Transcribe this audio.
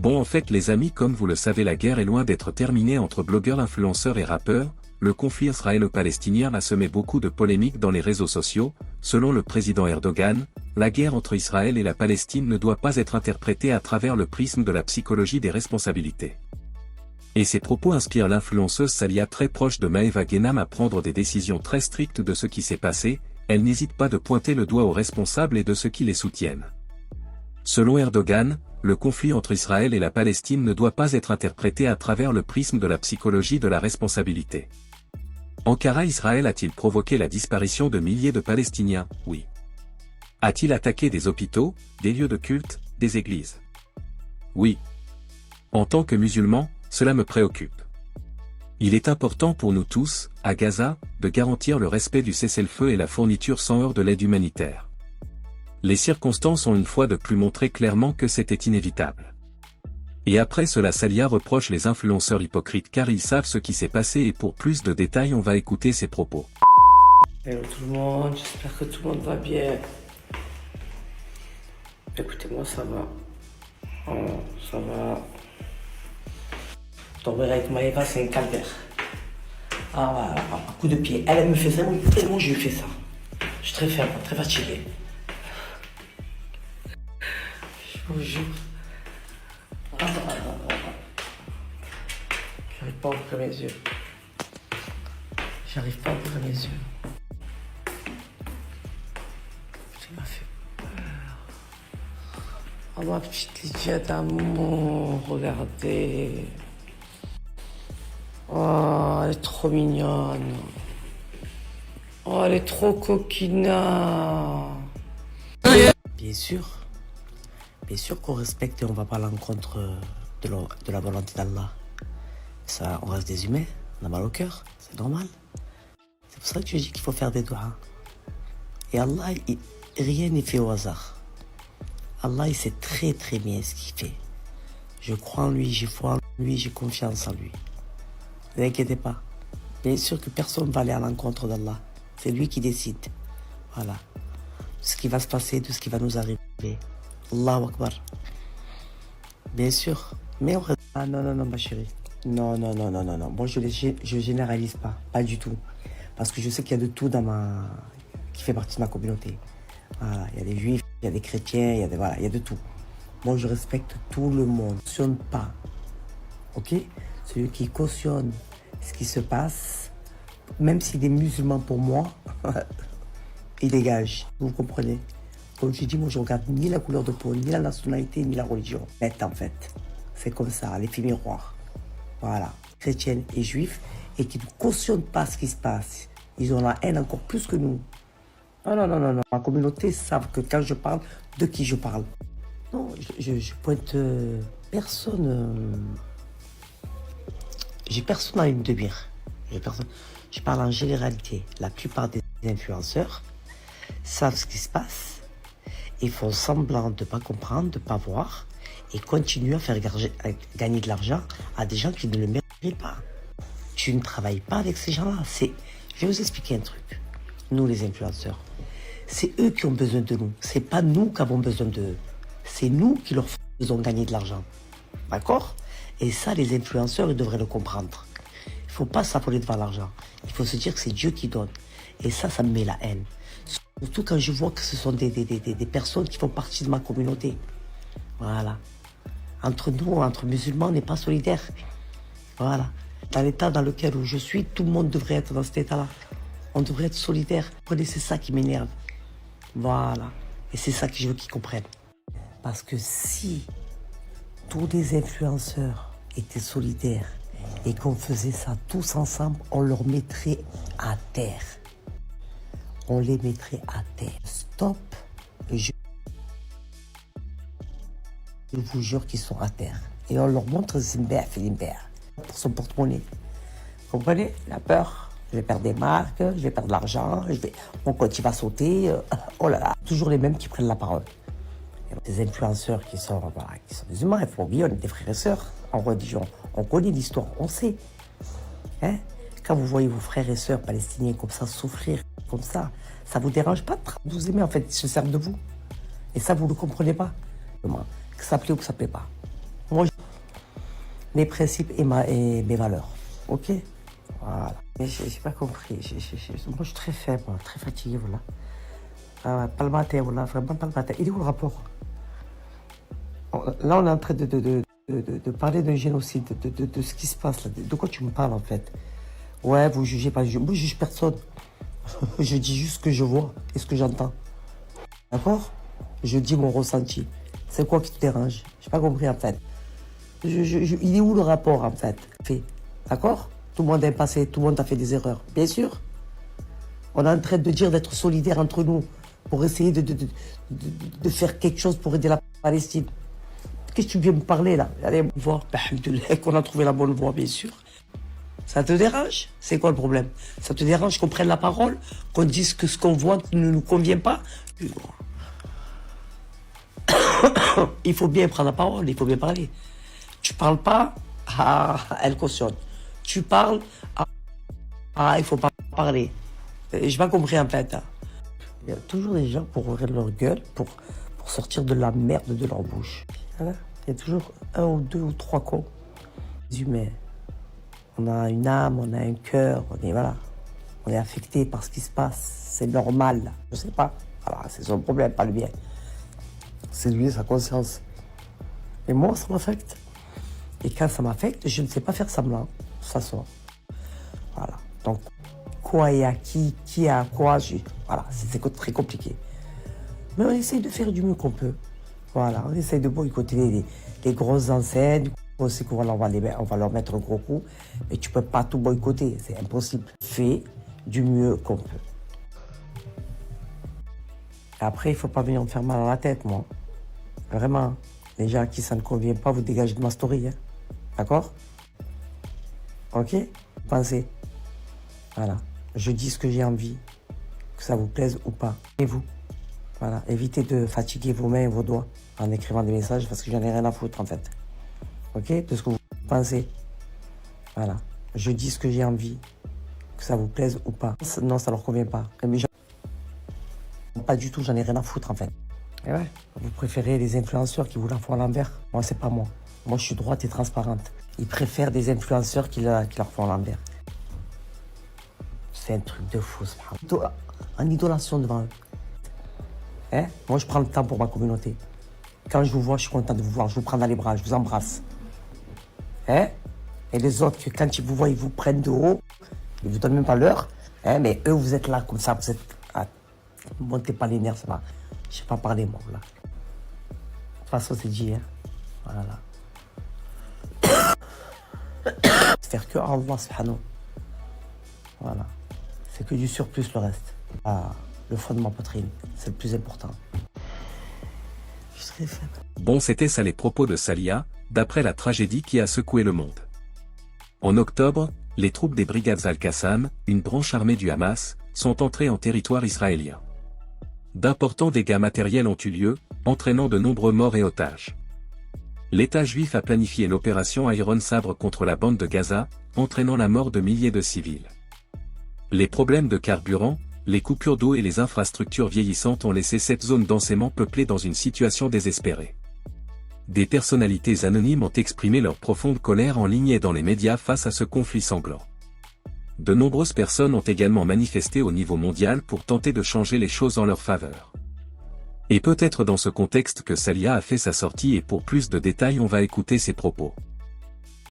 Bon en fait les amis comme vous le savez la guerre est loin d'être terminée entre blogueurs influenceurs et rappeurs, le conflit israélo-palestinien a semé beaucoup de polémiques dans les réseaux sociaux, selon le président Erdogan, la guerre entre Israël et la Palestine ne doit pas être interprétée à travers le prisme de la psychologie des responsabilités. Et ces propos inspirent l'influenceuse Salia très proche de Maeva Guénam à prendre des décisions très strictes de ce qui s'est passé, elle n'hésite pas de pointer le doigt aux responsables et de ceux qui les soutiennent. Selon Erdogan, le conflit entre Israël et la Palestine ne doit pas être interprété à travers le prisme de la psychologie de la responsabilité. Ankara Israël a-t-il provoqué la disparition de milliers de Palestiniens? Oui. A-t-il attaqué des hôpitaux, des lieux de culte, des églises? Oui. En tant que musulman, cela me préoccupe. Il est important pour nous tous, à Gaza, de garantir le respect du cessez-le-feu et la fourniture sans heurts de l'aide humanitaire. Les circonstances ont une fois de plus montré clairement que c'était inévitable. Et après cela Salia reproche les influenceurs hypocrites car ils savent ce qui s'est passé et pour plus de détails on va écouter ses propos. Hello tout le monde, j'espère que tout le monde va bien. Écoutez moi ça va. Oh, ça va. Dormir avec Maëva c'est un calvaire. Ah voilà, un coup de pied. Elle me fait ça et moi je lui fais ça. Je suis très faible, très fatigué. Je vous jure. J'arrive pas à ouvrir mes yeux. J'arrive pas à ouvrir mes yeux. Ça m'a fait peur. Oh ma petite Lydia d'amour, regardez. Oh, elle est trop mignonne. Oh, elle est trop coquina. Bien sûr qu'on respecte et on va pas à l'encontre de la volonté d'Allah. Ça, on reste des humains, on a mal au cœur, c'est normal. C'est pour ça que je dis qu'il faut faire des doigts. Et Allah, rien n'est fait au hasard. Allah, il sait très très bien ce qu'il fait. Je crois en lui, j'ai foi en lui, j'ai confiance en lui. Ne vous inquiétez pas. Bien sûr que personne ne va aller à l'encontre d'Allah. C'est lui qui décide. Voilà. De ce qui va se passer, de ce qui va nous arriver. Allahu Akbar. Bien sûr. Mais on reste... Ah non, ma chérie. Non. Moi, je généralise pas. Pas du tout. Parce que je sais qu'il y a de tout qui fait partie de ma communauté. Voilà. Il y a des juifs, il y a des chrétiens, il y a de tout. Moi, je respecte tout le monde. Je ne cautionne pas. Ok? Celui qui cautionne ce qui se passe, même s'il est musulman pour moi, il dégage. Vous comprenez? Comme je dis, moi, je regarde ni la couleur de peau, ni la nationalité, ni la religion. Net, en fait. C'est comme ça, l'effet miroir. Voilà. Chrétienne et juifs, et qui ne cautionnent pas ce qui se passe. Ils ont la haine encore plus que nous. Non. Ma communauté savent que quand je parle, de qui je parle. Non, je pointe personne. J'ai personne à une demi-heure. Je parle en généralité. La plupart des influenceurs savent ce qui se passe et font semblant de ne pas comprendre, de ne pas voir et continuent à faire gagner de l'argent à des gens qui ne le méritent pas. Tu ne travailles pas avec ces gens-là. Je vais vous expliquer un truc. Nous, les influenceurs, c'est eux qui ont besoin de nous. C'est pas nous qui avons besoin d'eux. C'est nous qui leur faisons gagner de l'argent. D'accord? Et ça, les influenceurs, ils devraient le comprendre. Il ne faut pas s'affoler devant l'argent. Il faut se dire que c'est Dieu qui donne. Et ça me met la haine. Surtout quand je vois que ce sont des personnes qui font partie de ma communauté. Voilà. Entre nous, entre musulmans, on n'est pas solidaires. Voilà. Dans l'état dans lequel je suis, tout le monde devrait être dans cet état-là. On devrait être solidaires. Vous comprenez, c'est ça qui m'énerve. Voilà. Et c'est ça que je veux qu'ils comprennent. Parce que si tous les influenceurs étaient solidaires et qu'on faisait ça tous ensemble, on leur mettrait à terre. On les mettrait à terre. Stop. Je vous jure qu'ils sont à terre. Et on leur montre Zimber, Filimber, pour son porte-monnaie. Vous comprenez? La peur. Je vais perdre des marques, je vais perdre de l'argent, mon compte il va sauter. Oh là là. Toujours les mêmes qui prennent la parole. Il y a des influenceurs qui sont musulmans, il faut oublier, on est des frères et sœurs en religion. On connaît l'histoire, on sait. Hein? Quand vous voyez vos frères et sœurs palestiniens comme ça souffrir, comme ça vous dérange pas de vous aimer en fait, ils se servent de vous. Et ça, vous ne le comprenez pas. Que ça plaît ou que ça plaît pas. Moi, mes principes et mes valeurs. Ok? Voilà. Mais j'ai pas compris. Moi, je suis très faible, très fatigué, voilà. Ah, pas le matin, voilà, vraiment pas le matin. Il est où le rapport? Là, on est en train de parler d'un génocide, de ce qui se passe là. De quoi tu me parles, en fait? Ouais, vous jugez pas. Moi, je juge personne. Je dis juste ce que je vois et ce que j'entends. D'accord? Je dis mon ressenti. C'est quoi qui te dérange? J'ai pas compris, en fait. Il est où le rapport, en fait? D'accord? Tout le monde est passé, tout le monde a fait des erreurs. Bien sûr. On est en train de dire d'être solidaires entre nous pour essayer de faire quelque chose pour aider la Palestine. Qu'est-ce que tu viens me parler, là? Allez, voir. Qu'on a trouvé la bonne voie, bien sûr. Ça te dérange? C'est quoi le problème? Ça te dérange qu'on prenne la parole? Qu'on dise que ce qu'on voit ne nous convient pas? Il faut bien prendre la parole, il faut bien parler. Tu parles pas, elle cautionne. Tu parles, il faut pas parler. J'ai pas compris en fait. Il y a toujours des gens pour ouvrir leur gueule, pour sortir de la merde de leur bouche. Voilà. Il y a toujours un ou deux ou trois cons. Les humains. On a une âme, on a un cœur, on est affecté par ce qui se passe. C'est normal. Je sais pas. Voilà, c'est son problème, pas le mien. C'est lui, sa conscience. Et moi, ça m'affecte. Et quand ça m'affecte, je ne sais pas faire semblant. Ça sort. Voilà. Donc, quoi et à qui a quoi, voilà, c'est très compliqué. Mais on essaye de faire du mieux qu'on peut. Voilà, on essaye de boycotter les grosses enseignes. On sait qu'on va leur mettre un gros coup. Mais tu peux pas tout boycotter, c'est impossible. Fais du mieux qu'on peut. Et après, il ne faut pas venir me faire mal à la tête, moi. Vraiment. Les gens à qui ça ne convient pas, vous dégagez de ma story. Hein. D'accord? Ok? Pensez. Voilà. Je dis ce que j'ai envie. Que ça vous plaise ou pas. Et vous? Voilà. Évitez de fatiguer vos mains et vos doigts en écrivant des messages parce que j'en ai rien à foutre en fait. Ok? De ce que vous pensez. Voilà. Je dis ce que j'ai envie. Que ça vous plaise ou pas. Non, ça leur convient pas. Mais pas du tout, j'en ai rien à foutre en fait. Et ouais. Vous préférez les influenceurs qui vous la font à l'envers. Moi, c'est pas moi. Moi, je suis droite et transparente. Ils préfèrent des influenceurs qui leur font à l'envers. C'est un truc de fou, en idolation devant eux. Hein? Moi, je prends le temps pour ma communauté. Quand je vous vois, je suis content de vous voir. Je vous prends dans les bras, je vous embrasse. Hein? Et les autres, quand ils vous voient, ils vous prennent de haut. Ils vous donnent même pas l'heure. Hein? Mais eux, vous êtes là comme ça. Vous êtes... montez pas les nerfs, ça va. Je sais pas parler, moi, là. De toute façon, c'est dit, hein. Voilà. Faire que Allah, subhanahu. Voilà. C'est que du surplus, le reste. Le fond de ma poitrine, c'est le plus important. Je serais faible. Bon, c'était ça les propos de Salia, d'après la tragédie qui a secoué le monde. En octobre, les troupes des brigades Al-Qassam, une branche armée du Hamas, sont entrées en territoire israélien. D'importants dégâts matériels ont eu lieu, entraînant de nombreux morts et otages. L'État juif a planifié l'opération Iron Sabre contre la bande de Gaza, entraînant la mort de milliers de civils. Les problèmes de carburant, les coupures d'eau et les infrastructures vieillissantes ont laissé cette zone densément peuplée dans une situation désespérée. Des personnalités anonymes ont exprimé leur profonde colère en ligne et dans les médias face à ce conflit sanglant. De nombreuses personnes ont également manifesté au niveau mondial pour tenter de changer les choses en leur faveur. Et peut-être dans ce contexte que Salia a fait sa sortie et pour plus de détails on va écouter ses propos.